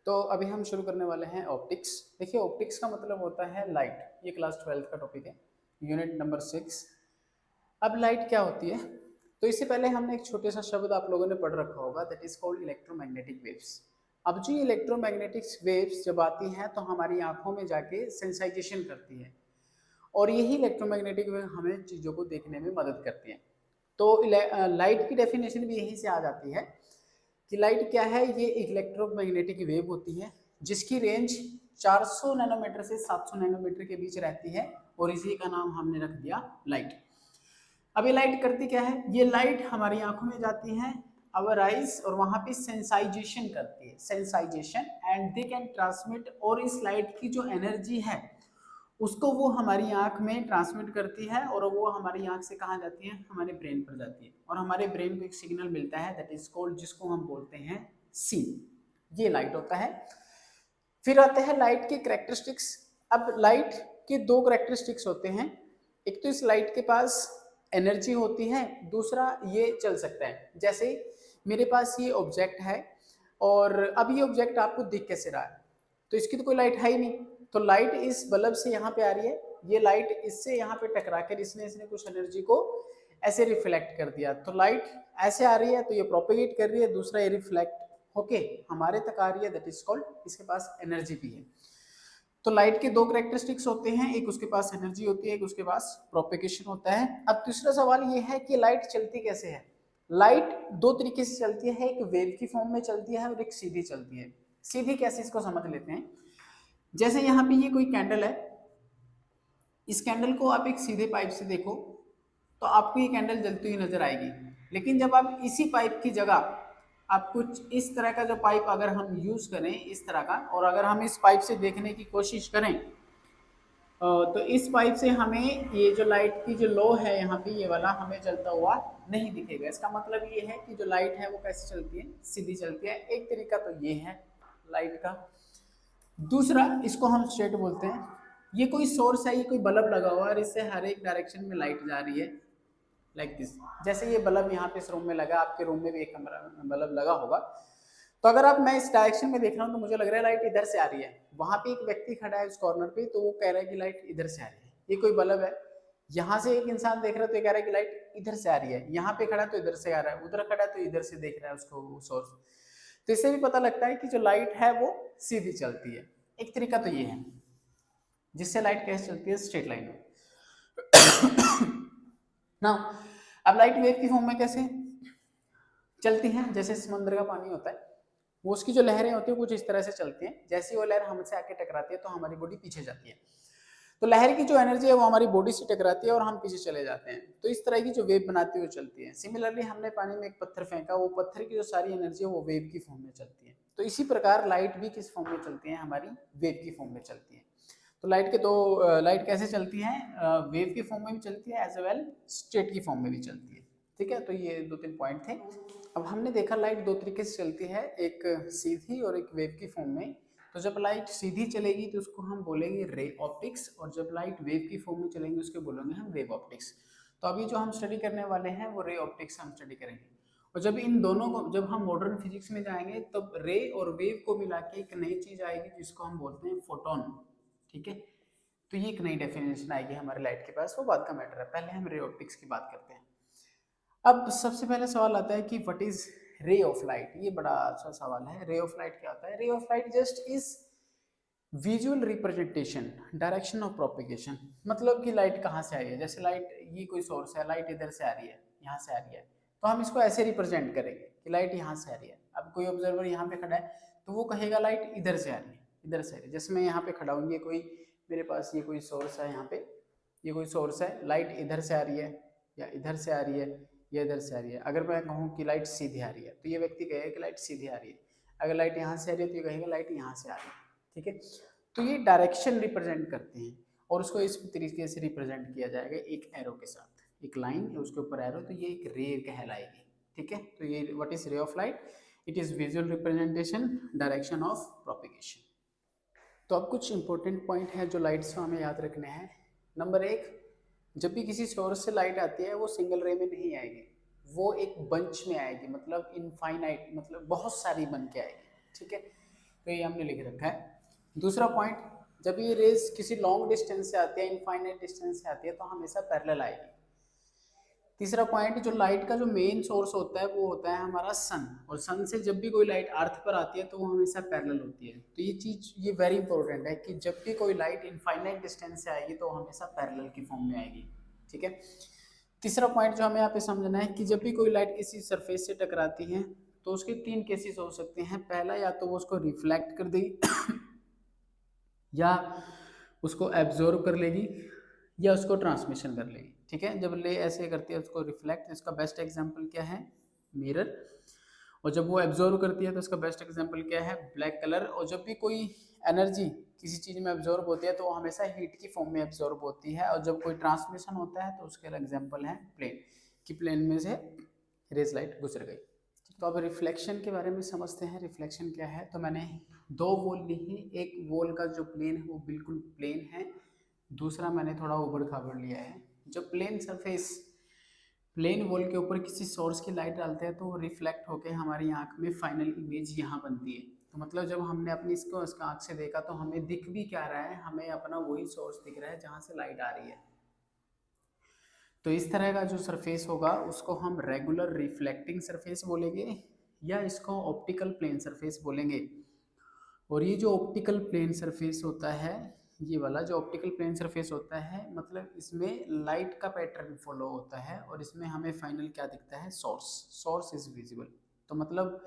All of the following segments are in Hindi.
तो अभी हम शुरू करने वाले हैं ऑप्टिक्स। देखिए ऑप्टिक्स का मतलब होता है लाइट। ये क्लास 12 का टॉपिक है, यूनिट नंबर 6। अब लाइट क्या होती है, तो इससे पहले हमने एक छोटे सा शब्द आप लोगों ने पढ़ रखा होगा, that is called electromagnetic waves. अब जो इलेक्ट्रोमैग्नेटिक वेव्स जब आती हैं तो हमारी आंखों में जाके सेंसाइजेशन करती है, और यही इलेक्ट्रोमैग्नेटिक वेव हमें चीज़ों को देखने में मदद करती है। तो लाइट की डेफिनेशन भी यहीं से आ जाती है कि लाइट क्या है। ये एक इलेक्ट्रोमैग्नेटिक वेव होती है जिसकी रेंज 400 नैनोमीटर से 700 नैनोमीटर के बीच रहती है, और इसी का नाम हमने रख दिया लाइट। अब ये लाइट करती क्या है, ये लाइट हमारी आंखों में जाती है, अवर आइज, और वहां पे सेंसाइजेशन करती है, सेंसाइजेशन, एंड दे कैन ट्रांसमिट। और इस लाइट की जो एनर्जी है उसको वो हमारी आंख में ट्रांसमिट करती है, और वो हमारी आंख से कहाँ जाती है, हमारे ब्रेन पर जाती है, और हमारे ब्रेन को एक सिग्नल मिलता है दैट इज कॉल्ड, जिसको हम बोलते हैं सी। ये लाइट होता है। फिर आते हैं लाइट के कैरेक्टरिस्टिक्स। अब लाइट के दो कैरेक्टरिस्टिक्स होते हैं, एक तो इस लाइट के पास एनर्जी होती है, दूसरा ये चल सकता है। जैसे मेरे पास ये ऑब्जेक्ट है, और अब ये ऑब्जेक्ट आपको दिख कैसे रहा है, तो इसकी तो कोई लाइट है ही नहीं, तो लाइट इस बल्ब से यहाँ पे आ रही है, ये लाइट इससे यहाँ पे टकरा कर इसने कुछ एनर्जी को ऐसे रिफ्लेक्ट कर दिया, तो लाइट ऐसे आ रही है, तो ये प्रोपेगेट कर रही है, दूसरा ये रिफ्लेक्ट होके हमारे तक आ रही है, दैट इज कॉल्ड, इसके पास एनर्जी भी है। तो लाइट के दो कैरेक्टरिस्टिक्स होते हैं, एक उसके पास एनर्जी होती है, एक उसके पास प्रोपेगेशन होता है। अब तीसरा सवाल ये है कि लाइट चलती कैसे है। लाइट दो तरीके से चलती है, एक वेव की फॉर्म में चलती है और एक सीधी चलती है। सीधी कैसे, इसको समझ लेते हैं। जैसे यहाँ पे ये कोई कैंडल है, इस कैंडल को आप एक सीधे पाइप से देखो तो आपको ये कैंडल जलती हुई नजर आएगी, लेकिन जब आप इसी पाइप की जगह आप कुछ इस तरह का जो पाइप अगर हम यूज करें इस तरह का, और अगर हम इस पाइप से देखने की कोशिश करें, तो इस पाइप से हमें ये जो लाइट की जो लो है यहाँ पे, ये वाला हमें जलता हुआ नहीं दिखेगा। इसका मतलब ये है कि जो लाइट है वो कैसे चलती है, सीधी चलती है। एक तरीका तो ये है लाइट का। दूसरा, इसको हम स्ट्रेट बोलते हैं। ये कोई सोर्स है, ये कोई बल्ब लगा हुआ है, और इससे हर एक डायरेक्शन में लाइट जा रही है, लाइक दिस। जैसे ये बल्ब यहाँ पे इस रूम में लगा, आपके रूम में भी एक बल्ब लगा होगा, तो अगर आप, मैं इस डायरेक्शन में देख रहा हूँ तो मुझे लग रहा है लाइट इधर से आ रही है। वहां पे एक व्यक्ति खड़ा है उस कॉर्नर पे, तो वो कह रहा है कि लाइट इधर से आ रही है। ये कोई बल्ब है, यहाँ से एक इंसान देख रहा है तो ये कह रहा है कि लाइट इधर से आ रही है। यहाँ पे खड़ा तो इधर से आ रहा है, उधर खड़ा तो इधर से देख रहा है उसको सोर्स। तो इससे भी पता लगता है कि जो लाइट है वो सीधी चलती है। एक तरीका तो ये है जिससे लाइट कैसे चलती है, स्ट्रेट लाइन में। ना, अब लाइट वेव की फॉर्म में कैसे चलती है, जैसे समुद्र का पानी होता है, वो उसकी जो लहरें होती है कुछ इस तरह से चलती हैं। जैसे वो लहर हमसे आके टकराती है तो हमारी बॉडी पीछे जाती है, तो लहर की जो एनर्जी है वो हमारी बॉडी से टकराती है और हम पीछे चले जाते हैं। तो इस तरह की जो वेव बनाती है वो चलती है। सिमिलरली हमने पानी में एक पत्थर फेंका, वो पत्थर की जो सारी एनर्जी है वो वेव की फॉर्म में चलती है। तो इसी प्रकार लाइट भी किस फॉर्म में चलती है, हमारी वेव की फॉर्म में चलती है। तो लाइट के दो, लाइट कैसे चलती है, वेव की फॉर्म में भी चलती है एज वेल स्ट्रेट की फॉर्म में भी चलती है। ठीक है, तो ये दो तीन पॉइंट थे। अब हमने देखा लाइट दो तरीके से चलती है, एक सीधी और एक वेव की फॉर्म में। तो जब लाइट सीधी चलेगी तो उसको हम बोलेंगे रे ऑप्टिक्स, और जब लाइट वेव की फॉर्म में चलेंगे उसको बोलेंगे हम वेव ऑप्टिक्स। तो अभी जो हम स्टडी करने वाले हैं वो रे ऑप्टिक्स हम स्टडी करेंगे। और जब इन दोनों को, जब हम मॉडर्न फिजिक्स में जाएंगे तब रे और वेव को मिला के एक नई चीज आएगी जिसको हम बोलते हैं फोटोन। ठीक है, तो ये एक नई डेफिनेशन आएगी हमारे लाइट के पास, वो बात का मैटर है। पहले हम रे ऑप्टिक्स की बात करते हैं। अब सबसे पहले सवाल आता है कि what is ray of light. ये बड़ा अच्छा सवाल है। रे ऑफ लाइट क्या होता है? Ray of light just is visual representation direction of propagation. मतलब कि लाइट कहाँ से आई है, जैसे लाइट, ये कोई सोर्स है, लाइट इधर से आ रही है, यहाँ से आ रही है, तो हम इसको ऐसे रिप्रेजेंट करेंगे कि लाइट यहाँ से आ रही है। अब कोई ऑब्जर्वर यहाँ पे खड़ा है तो वो कहेगा लाइट इधर से आ रही है, इधर से आ रही है। जैसे मैं यहाँ पे खड़ा हूँ, ये कोई मेरे पास ये कोई सोर्स है, यहाँ पे ये कोई सोर्स है, लाइट इधर से आ रही है या इधर से आ रही है या इधर से आ रही है। अगर मैं कहूँ कि लाइट सीधी आ रही है तो ये व्यक्ति कहेगा कि लाइट सीधी आ रही है। अगर लाइट यहाँ से आ रही है तो ये कहेगा लाइट यहाँ से आ रही है। ठीक है, तो ये डायरेक्शन रिप्रेजेंट करते हैं, और उसको इस तरीके से रिप्रेजेंट किया जाएगा एक एरो के साथ, एक लाइन है उसके ऊपर एरो, तो ये एक रे कहलाएगी। ठीक है, तो ये what is ray of light? It is visual representation direction of propagation. तो अब कुछ इंपॉर्टेंट पॉइंट है जो लाइट्स को हमें याद रखने हैं। नंबर एक, जब भी किसी सोर्स से लाइट आती है वो सिंगल रे में नहीं आएगी, वो एक बंच में आएगी, मतलब इनफाइनाइट, मतलब बहुत सारी बन के आएगी। ठीक है, तो ये हमने लिख रखा है। दूसरा पॉइंट, जब ये रेज किसी लॉन्ग डिस्टेंस से आती है, इनफाइनाइट डिस्टेंस से आती है, तो हमेशा पैरेलल आएगी। तीसरा पॉइंट, जो लाइट का जो मेन सोर्स होता है वो होता है हमारा सन, और सन से जब भी कोई लाइट अर्थ पर आती है तो वो हमेशा पैरेलल होती है। तो ये चीज़ ये वेरी इंपॉर्टेंट है कि जब भी कोई लाइट इनफाइनाइट डिस्टेंस से आएगी तो हमेशा पैरेलल की फॉर्म में आएगी। ठीक है। तीसरा पॉइंट जो हमें यहाँ पे समझना है कि जब भी कोई लाइट किसी सरफेस से टकराती है तो उसके तीन केसेस हो सकते हैं। पहला, या तो वो उसको रिफ्लेक्ट कर देगी या उसको एब्जॉर्ब कर लेगी या उसको ट्रांसमिशन कर लेगी। ठीक है। जब ले ऐसे करती है उसको रिफ्लेक्ट, इसका बेस्ट एग्जांपल क्या है, मिरर। और जब वो एब्जॉर्ब करती है तो इसका बेस्ट एग्जांपल क्या है, ब्लैक कलर। और जब भी कोई एनर्जी किसी चीज़ में एब्जॉर्ब होती है तो वो हमेशा हीट की फॉर्म में एब्जॉर्ब होती है। और जब कोई ट्रांसमिशन होता है तो उसके एग्जाम्पल है प्लेन, कि प्लेन में से रेज लाइट गुजर गई। तो अब रिफ्लेक्शन के बारे में समझते हैं, रिफ्लेक्शन क्या है। तो मैंने दो वॉल ली है, एक वॉल का जो प्लेन है वो बिल्कुल प्लेन है, दूसरा मैंने थोड़ा उबड़ खाबड़ लिया है। जब प्लेन सरफेस प्लेन वॉल के ऊपर किसी सोर्स की लाइट डालते हैं तो वो रिफ्लेक्ट होकर हमारी आंख में फाइनल इमेज यहाँ बनती है। तो मतलब जब हमने अपनी इसको इसका आंख से देखा तो हमें दिख भी क्या रहा है, हमें अपना वही सोर्स दिख रहा है जहाँ से लाइट आ रही है। तो इस तरह का जो सरफेस होगा उसको हम रेगुलर रिफ्लेक्टिंग सरफेस बोलेंगे या इसको ऑप्टिकल प्लेन सरफेस बोलेंगे। और ये जो ऑप्टिकल प्लेन सरफेस होता है, ये वाला जो ऑप्टिकल प्लेन सरफेस होता है, मतलब इसमें लाइट का पैटर्न फॉलो होता है और इसमें हमें फाइनल क्या दिखता है, सोर्स इज विजिबल। तो मतलब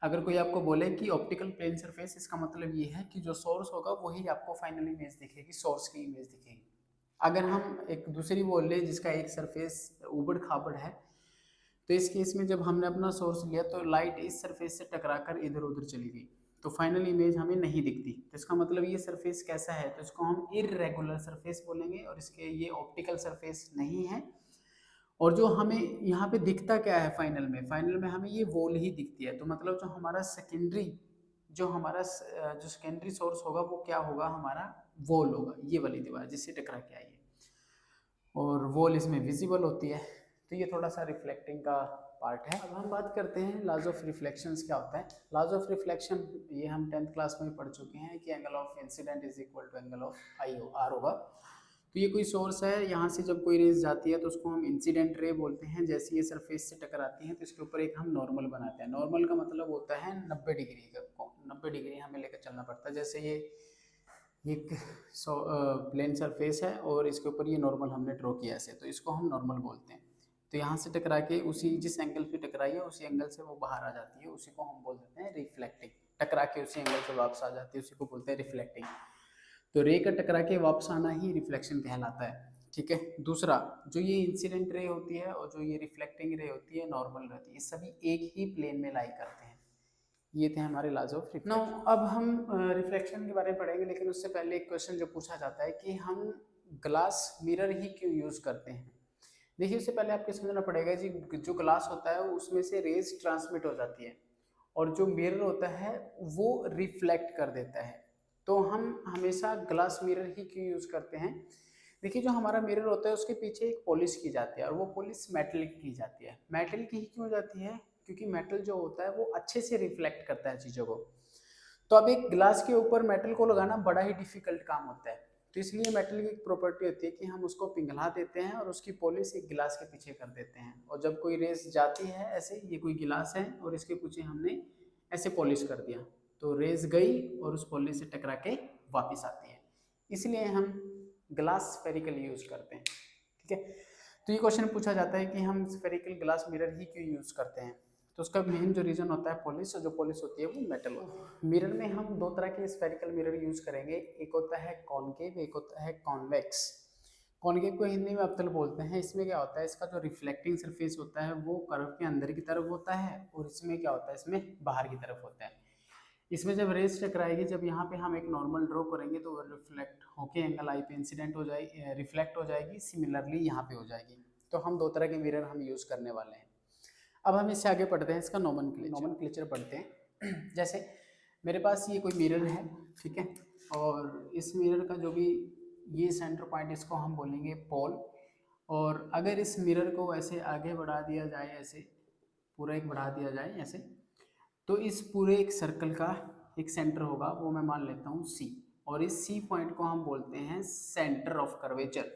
अगर कोई आपको बोले कि ऑप्टिकल प्लेन सरफेस, इसका मतलब ये है कि जो सोर्स होगा वही आपको फाइनल इमेज दिखेगी, सोर्स की इमेज दिखेगी। अगर हम एक दूसरी बोल लें जिसका एक सरफेस उबड़ खाबड़ है, तो इस केस में जब हमने अपना सोर्स लिया तो लाइट इस सरफेस से टकराकर इधर उधर चली गई, तो फाइनल इमेज हमें नहीं दिखती। तो इसका मतलब ये सरफेस कैसा है, तो इसको हम इर्रेगुलर सरफेस बोलेंगे और इसके ये ऑप्टिकल सरफेस नहीं है। और जो हमें यहाँ पे दिखता क्या है फाइनल में हमें ये वॉल ही दिखती है। तो मतलब जो हमारा सेकेंडरी सोर्स होगा वो क्या होगा, हमारा वॉल होगा, ये वाली दीवार जिससे टकरा के आई है, और वॉल इसमें विजिबल होती है। तो ये थोड़ा सा रिफ्लेक्टिंग का पार्ट है। अब हम बात करते हैं लॉज ऑफ रिफ्लेक्शंस क्या होता है। लॉज ऑफ रिफ्लेक्शन ये हम 10th क्लास में पढ़ चुके हैं कि angle of incidence is equal to angle of R होगा। तो ये कोई सोर्स है, यहाँ से जब कोई रेज जाती है तो उसको हम इंसिडेंट रे बोलते हैं। जैसे ये सरफेस से टकराती हैं तो इसके ऊपर एक हम नॉर्मल बनाते हैं। नॉर्मल का मतलब होता है 90 डिग्री का, 90 डिग्री हमें लेकर चलना पड़ता है। जैसे ये एक प्लेन सरफेस है और इसके ऊपर ये नॉर्मल हमने ड्रॉ किया ऐसे, तो इसको हम नॉर्मल बोलते हैं। तो यहाँ से टकरा के उसी जिस एंगल पे टकराई है उसी एंगल से वो बाहर आ जाती है, उसी को हम बोल देते हैं रिफ्लेक्टिंग। टकरा के उसी एंगल से वापस आ जाती है उसी को बोलते हैं रिफ्लेक्टिंग। तो रे का टकरा के वापस आना ही रिफ्लेक्शन कहलाता है। ठीक है। दूसरा, जो ये इंसिडेंट रे होती है और जो ये रिफ्लेक्टिंग रे होती है नॉर्मल रहती है, ये सभी एक ही प्लेन में लाई करते हैं। ये थे हमारे लॉज ऑफ रिफ्लेक्शन। अब हम रिफ्लेक्शन के बारे में पढ़ेंगे, लेकिन उससे पहले एक क्वेश्चन जो पूछा जाता है कि हम ग्लास मिरर ही क्यों यूज़ करते हैं। देखिए, उससे पहले आपको समझना पड़ेगा जी, जो ग्लास होता है उसमें से रेज ट्रांसमिट हो जाती है और जो मिरर होता है वो रिफ्लेक्ट कर देता है। तो हम हमेशा ग्लास मिरर ही क्यों यूज़ करते हैं। देखिए, जो हमारा मिरर होता है उसके पीछे एक पॉलिश की जाती है और वो पॉलिश मेटल की जाती है। मेटल की ही क्यों जाती है, क्योंकि मेटल जो होता है वो अच्छे से रिफ्लेक्ट करता है चीज़ों को। तो अब एक ग्लास के ऊपर मेटल को लगाना बड़ा ही डिफिकल्ट काम होता है, तो इसलिए मेटल की एक प्रॉपर्टी होती है कि हम उसको पिघला देते हैं और उसकी पॉलिश एक गिलास के पीछे कर देते हैं। और जब कोई रेस जाती है ऐसे, ये कोई गिलास है और इसके पीछे हमने ऐसे पॉलिश कर दिया तो रेस गई और उस पॉलिश से टकरा के वापस आती है, इसलिए हम ग्लास स्फेरिकल यूज करते हैं। ठीक है। तो ये क्वेश्चन पूछा जाता है कि हम स्फेरिकल ग्लास मिरर ही क्यों यूज करते हैं। तो उसका मेन जो रीज़न होता है पॉलिश, और जो पॉलिश होती है वो मेटल होती है। मिरर में हम दो तरह के स्फेरिकल मिरर यूज करेंगे, एक होता है कॉनकेव, एक होता है कॉन्वेक्स। कॉनकेव को हिंदी में अवतल बोलते हैं। इसमें क्या होता है, इसका जो रिफ्लेक्टिंग सरफेस होता है वो कर्व के अंदर की तरफ होता है और इसमें क्या होता है, इसमें बाहर की तरफ होता है। इसमें जब रेस टकराएगी, जब यहाँ पे हम एक नॉर्मल ड्रॉ करेंगे तो रिफ्लेक्ट होके एंगल आई पे इंसिडेंट हो जाएगी, रिफ्लेक्ट हो जाएगी, सिमिलरली यहाँ पे हो जाएगी। तो हम दो तरह के मिरर हम यूज़ करने वाले हैं। अब हम इससे आगे पढ़ते हैं, इसका नोमेनक्लेचर पढ़ते हैं। जैसे मेरे पास ये कोई मिरर है, ठीक है, और इस मिरर का जो भी ये सेंटर पॉइंट, इसको हम बोलेंगे पोल। और अगर इस मिरर को ऐसे आगे बढ़ा दिया जाए, ऐसे पूरा एक बढ़ा दिया जाए ऐसे, तो इस पूरे एक सर्कल का एक सेंटर होगा, वो मैं मान लेता हूँ सी, और इस सी पॉइंट को हम बोलते हैं सेंटर ऑफ कर्वेचर।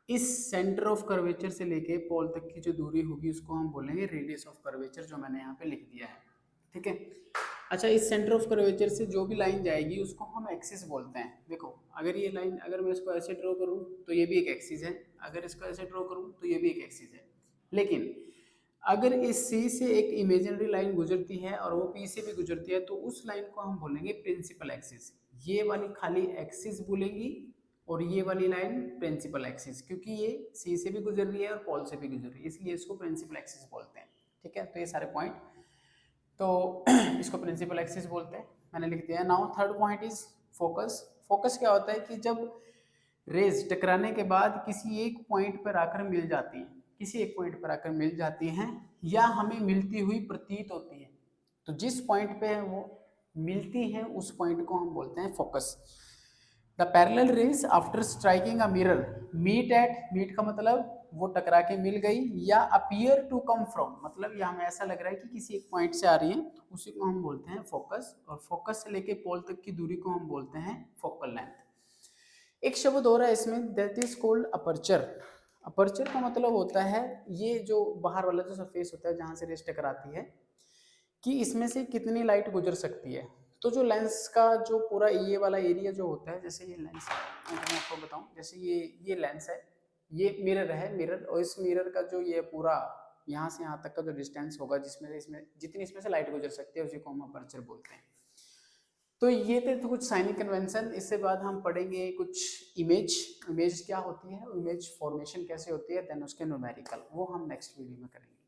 इस सेंटर ऑफ कर्वेचर से लेके पोल तक की जो दूरी होगी उसको हम बोलेंगे रेडियस ऑफ कर्वेचर, जो मैंने यहाँ पे लिख दिया है। ठीक है। अच्छा, इस सेंटर ऑफ कर्वेचर से जो भी लाइन जाएगी उसको हम एक्सिस बोलते हैं। देखो, अगर ये लाइन, अगर मैं इसको ऐसे ड्रॉ करूँ तो ये भी एक एक्सिस है, अगर इसको ऐसे ड्रॉ करूँ तो ये भी एक एक्सिस है। लेकिन अगर इस सी से एक इमेजिनरी लाइन गुजरती है और वो पी से भी गुजरती है तो उस लाइन को हम बोलेंगे प्रिंसिपल एक्सिस। ये वाली खाली एक्सिस बोलेंगी और ये वाली लाइन प्रिंसिपल एक्सिस, क्योंकि ये सी से भी गुजर रही है और पोल से भी गुजर रही है, इसलिए इसको प्रिंसिपल एक्सिस बोलते हैं। ठीक है, तो ये सारे पॉइंट, तो इसको प्रिंसिपल एक्सिस बोलते हैं, मैंने लिख दिया। Now third point is focus. Focus क्या होता है कि जब रेज टकराने के बाद किसी एक पॉइंट पर आकर मिल जाती है, किसी एक पॉइंट पर आकर मिल जाती हैं या हमें मिलती हुई प्रतीत होती है, तो जिस पॉइंट पे वो मिलती है उस पॉइंट को हम बोलते हैं focus. The parallel rays after striking a mirror meet at, meet का मतलब वो टकरा के मिल गई, या अपीयर टू कम फ्रॉम, मतलब ये हमें ऐसा लग रहा है कि किसी एक पॉइंट से आ रही है, उसी को हम बोलते हैं फोकस। और फोकस से लेके पोल तक की दूरी को हम बोलते हैं फोकल लेंथ। एक शब्द और है इसमें, that is called aperture. Aperture का मतलब होता है ये जो बाहर वाला जो सरफेस होता है जहाँ से रेज टकराती है, कि इसमें से कितनी लाइट गुजर सकती है। तो जो लेंस का जो पूरा ये वाला एरिया जो होता है, जैसे ये लेंस है, अगर मैं आपको बताऊं, जैसे ये लेंस है, ये मिरर है, मिरर, और इस मिरर का जो ये पूरा यहाँ से यहाँ तक का जो डिस्टेंस होगा, जिसमें से इसमें जितनी इसमें से लाइट गुजर सकती है, उसी को हम अपर्चर बोलते हैं। तो ये थे तो कुछ साइनिंग कन्वेंशन। इससे बाद हम पढ़ेंगे कुछ इमेज, इमेज क्या होती है, इमेज फॉर्मेशन कैसे होती है, देन उसके न्यूमेरिकल, वो हम नेक्स्ट वीडियो में करेंगे।